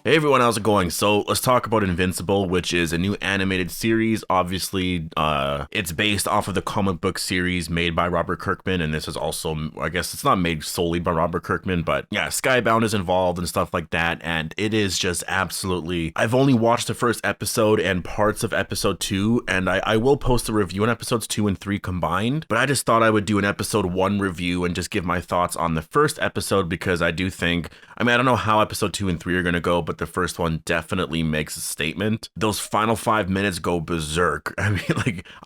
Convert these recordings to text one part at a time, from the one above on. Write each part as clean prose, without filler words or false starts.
Hey everyone, how's it going? So let's talk about Invincible, which is a new animated series. Obviously, it's based off of the comic book series made by Robert Kirkman, and this is also, I guess it's not made solely by Robert Kirkman, but yeah, Skybound is involved and stuff like that, and it is just absolutely... I've only watched the first episode and parts of episode 2, and I will post a review on episodes 2 and 3 combined, but I just thought I would do an episode 1 review and just give my thoughts on the first episode, because I do think, I don't know how episode 2 and 3 are going to go, but the first one definitely makes a statement. Those final 5 minutes go berserk.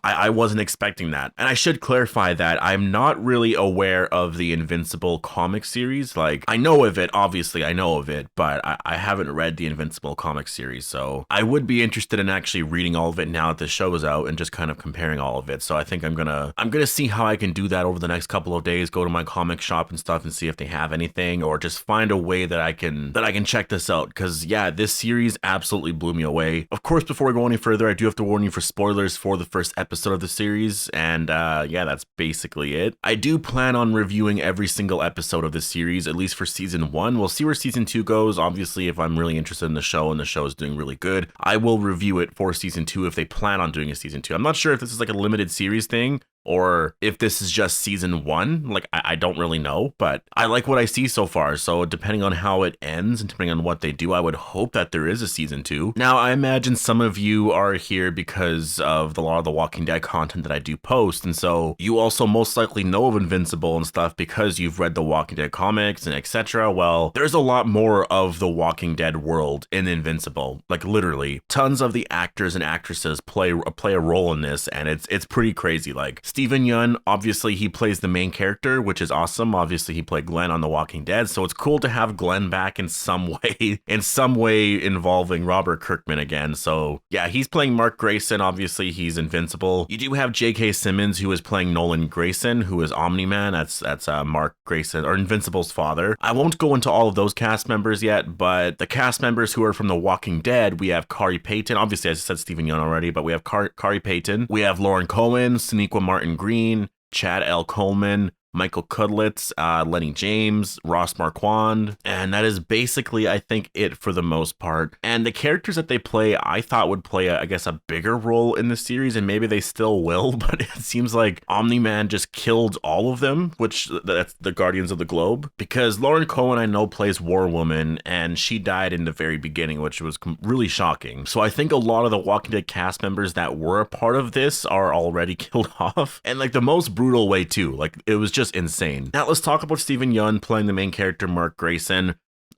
I wasn't expecting that. And I should clarify that I'm not really aware of the Invincible comic series. Like, I know of it, obviously I know of it, but I haven't read the Invincible comic series. So I would be interested in actually reading all of it now that the show is out and just kind of comparing all of it. So I think I'm gonna see how I can do that over the next couple of days, go to my comic shop and stuff and see if they have anything, or just find a way that I can check this out. Because yeah, this series absolutely blew me away. Of course, before we go any further, I do have to warn you for spoilers for the first episode of the series, and yeah, that's basically it. I do plan on reviewing every single episode of the series, at least for season 1. We'll see where season 2 goes. Obviously, if I'm really interested in the show and the show is doing really good, I will review it for season 2 if they plan on doing a season 2. I'm not sure if this is like a limited series thing, or if this is just season 1. Like, I don't really know, but I like what I see so far. So depending on how it ends and depending on what they do, I would hope that there is a season 2. Now, I imagine some of you are here because of a lot of the Walking Dead content that I do post, and so you also most likely know of Invincible and stuff because you've read the Walking Dead comics and etc. Well, there's a lot more of the Walking Dead world in Invincible. Like, literally, tons of the actors and actresses play a role in this, and it's pretty crazy. Like, Steven Yeun, obviously he plays the main character, which is awesome. Obviously he played Glenn on The Walking Dead, so it's cool to have Glenn back in some way involving Robert Kirkman again. So yeah, he's playing Mark Grayson. Obviously he's Invincible. You do have J.K. Simmons, who is playing Nolan Grayson, who is Omni-Man. That's Mark Grayson, or Invincible's father. I won't go into all of those cast members yet, but the cast members who are from The Walking Dead, we have Kari Payton. Obviously, as I said, Steven Yeun already, but we have Kari Payton. We have Lauren Cohen, Sonequa Martin Green, Chad L. Coleman, Michael Cudlitz, Lenny James, Ross Marquand, and that is basically, I think, it for the most part. And the characters that they play, I thought would play, I guess, a bigger role in the series, and maybe they still will, but it seems like Omni-Man just killed all of them, which that's the Guardians of the Globe, because Lauren Cohen, I know, plays War Woman, and she died in the very beginning, which was really shocking. So I think a lot of the Walking Dead cast members that were a part of this are already killed off, and like the most brutal way too. Like, it was just insane. Now let's talk about Steven Yeun playing the main character, Mark Grayson.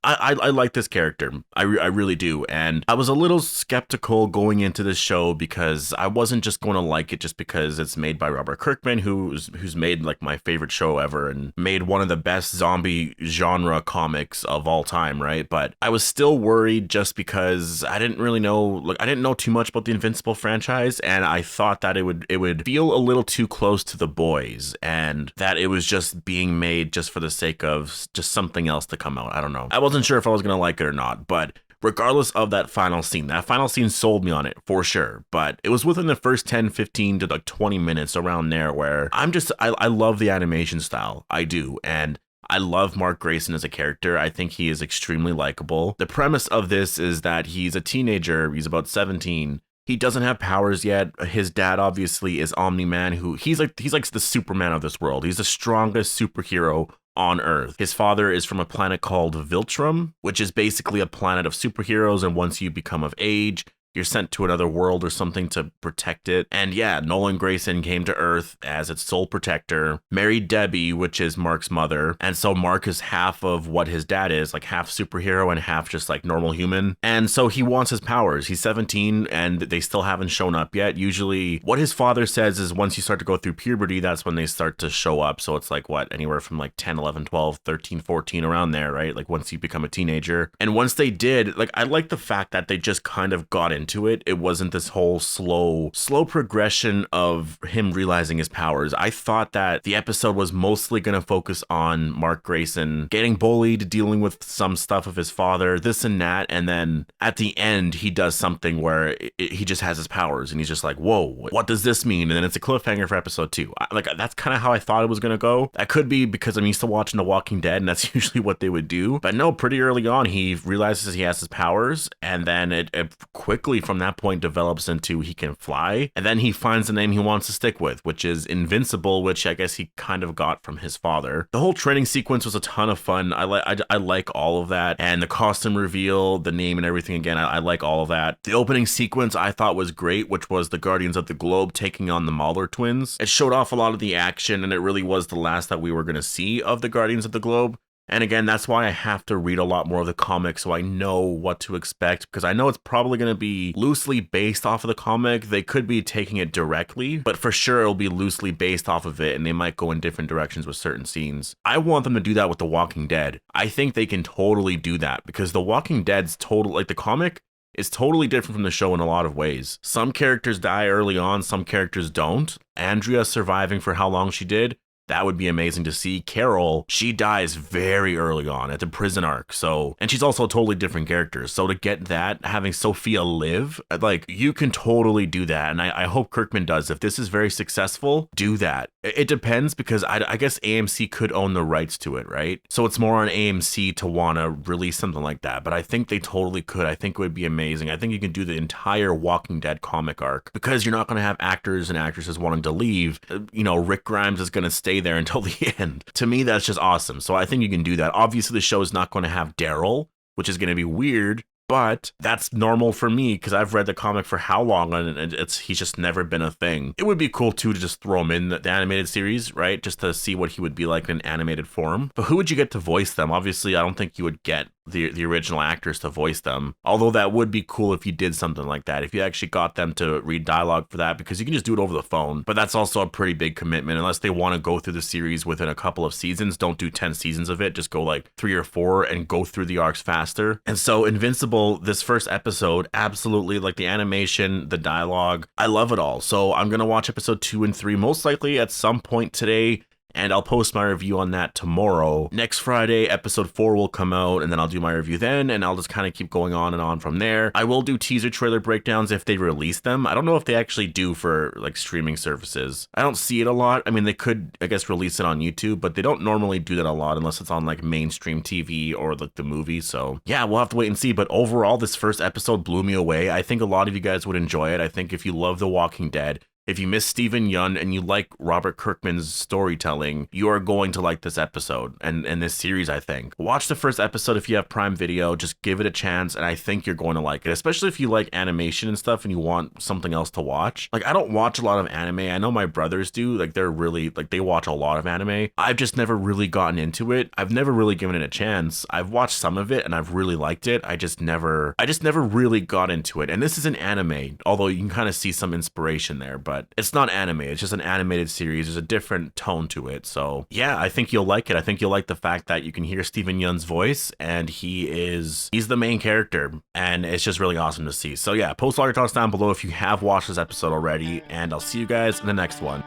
I like this character. I really do. And I was a little skeptical going into this show because I wasn't just going to like it just because it's made by Robert Kirkman, who's made like my favorite show ever and made one of the best zombie genre comics of all time, right? But I was still worried just because I didn't really know, like, I didn't know too much about the Invincible franchise, and I thought that it would feel a little too close to The Boys, and that it was just being made just for the sake of just something else to come out. I don't know. I wasn't sure if I was going to like it or not, but regardless of that final scene sold me on it for sure. But it was within the first 10, 15 to like 20 minutes around there where I love the animation style. I do. And I love Mark Grayson as a character. I think he is extremely likable. The premise of this is that he's a teenager. He's about 17. He doesn't have powers yet. His dad obviously is Omni-Man, who he's like the Superman of this world. He's the strongest superhero on Earth. His father is from a planet called Viltrum, which is basically a planet of superheroes, and once you become of age, you're sent to another world or something to protect it. And yeah, Nolan Grayson came to Earth as its sole protector, married Debbie, which is Mark's mother. And so Mark is half of what his dad is, like half superhero and half just like normal human. And so he wants his powers. He's 17 and they still haven't shown up yet. Usually what his father says is once you start to go through puberty, that's when they start to show up. So it's like what, anywhere from like 10, 11, 12, 13, 14, around there, right? Like once you become a teenager. And once they did, like, I like the fact that they just kind of got into into it. It wasn't this whole slow progression of him realizing his powers. I thought that the episode was mostly going to focus on Mark Grayson getting bullied, dealing with some stuff of his father, this and that, and then at the end he does something where he just has his powers and he's just like, whoa, what does this mean? And then it's a cliffhanger for episode 2. Like, that's kind of how I thought it was going to go. That could be because I'm used to watching The Walking Dead and that's usually what they would do. But no, pretty early on he realizes he has his powers, and then it quickly from that point develops into he can fly, and then he finds the name he wants to stick with, which is Invincible, which I guess he kind of got from his father. The whole training sequence was a ton of fun. I like all of that, and the costume reveal, the name and everything. Again, I like all of that. The opening sequence I thought was great, which was the Guardians of the Globe taking on the Mauler twins. It showed off a lot of the action, and it really was the last that we were going to see of the Guardians of the Globe. And again, that's why I have to read a lot more of the comic so I know what to expect, because I know it's probably going to be loosely based off of the comic. They could be taking it directly, but for sure it'll be loosely based off of it, and they might go in different directions with certain scenes. I want them to do that with The Walking Dead. I think they can totally do that, because The Walking Dead's like the comic is totally different from the show in a lot of ways. Some characters die early on, some characters don't. Andrea surviving for how long she did, that would be amazing to see. Carol, she dies very early on at the prison arc. So, and she's also a totally different character. So to get that, having Sophia live, like, you can totally do that. And I hope Kirkman does. If this is very successful, do that. It depends, because I guess AMC could own the rights to it, right? So it's more on AMC to want to release something like that. But I think they totally could. I think it would be amazing. I think you can do the entire Walking Dead comic arc, because you're not going to have actors and actresses wanting to leave. You know, Rick Grimes is going to stay there until the end. To me, that's just awesome. So I think you can do that. Obviously, the show is not going to have Daryl, which is going to be weird, but that's normal for me because I've read the comic for how long, and he's just never been a thing. It would be cool too to just throw him in the animated series, right? Just to see what he would be like in animated form. But who would you get to voice them? Obviously, I don't think you would get the original actors to voice them. Although that would be cool if you did something like that. If you actually got them to read dialogue for that, because you can just do it over the phone. But that's also a pretty big commitment. Unless they want to go through the series within a couple of seasons, don't do 10 seasons of it. Just go like 3 or 4 and go through the arcs faster. And so Invincible, this first episode, absolutely, like the animation, the dialogue, I love it all. So I'm going to watch episode 2 and 3 most likely at some point today, and I'll post my review on that tomorrow. Next Friday, episode 4 will come out, and then I'll do my review then, and I'll just kind of keep going on and on from there. I will do teaser trailer breakdowns if they release them. I don't know if they actually do for like streaming services. I don't see it a lot. I mean, they could, I guess, release it on YouTube, but they don't normally do that a lot unless it's on like mainstream TV or like the movie. So yeah, we'll have to wait and see. But overall, this first episode blew me away. I think a lot of you guys would enjoy it. I think if you love The Walking Dead, if you miss Stephen Yeun and you like Robert Kirkman's storytelling, you are going to like this episode and this series, I think. Watch the first episode if you have Prime Video. Just give it a chance, and I think you're going to like it, especially if you like animation and stuff and you want something else to watch. Like, I don't watch a lot of anime. I know my brothers do. Like, they're really, like, they watch a lot of anime. I've just never really gotten into it. I've never really given it a chance. I've watched some of it and I've really liked it. I just never really got into it. And this is an anime, although you can kind of see some inspiration there, but it's not anime. It's just an animated series. There's a different tone to it. So yeah, I think you'll like it. I think you'll like the fact that you can hear Stephen Yeun's voice, and he's the main character, and it's just really awesome to see. So yeah, post all your thoughts down below if you have watched this episode already, and I'll see you guys in the next one.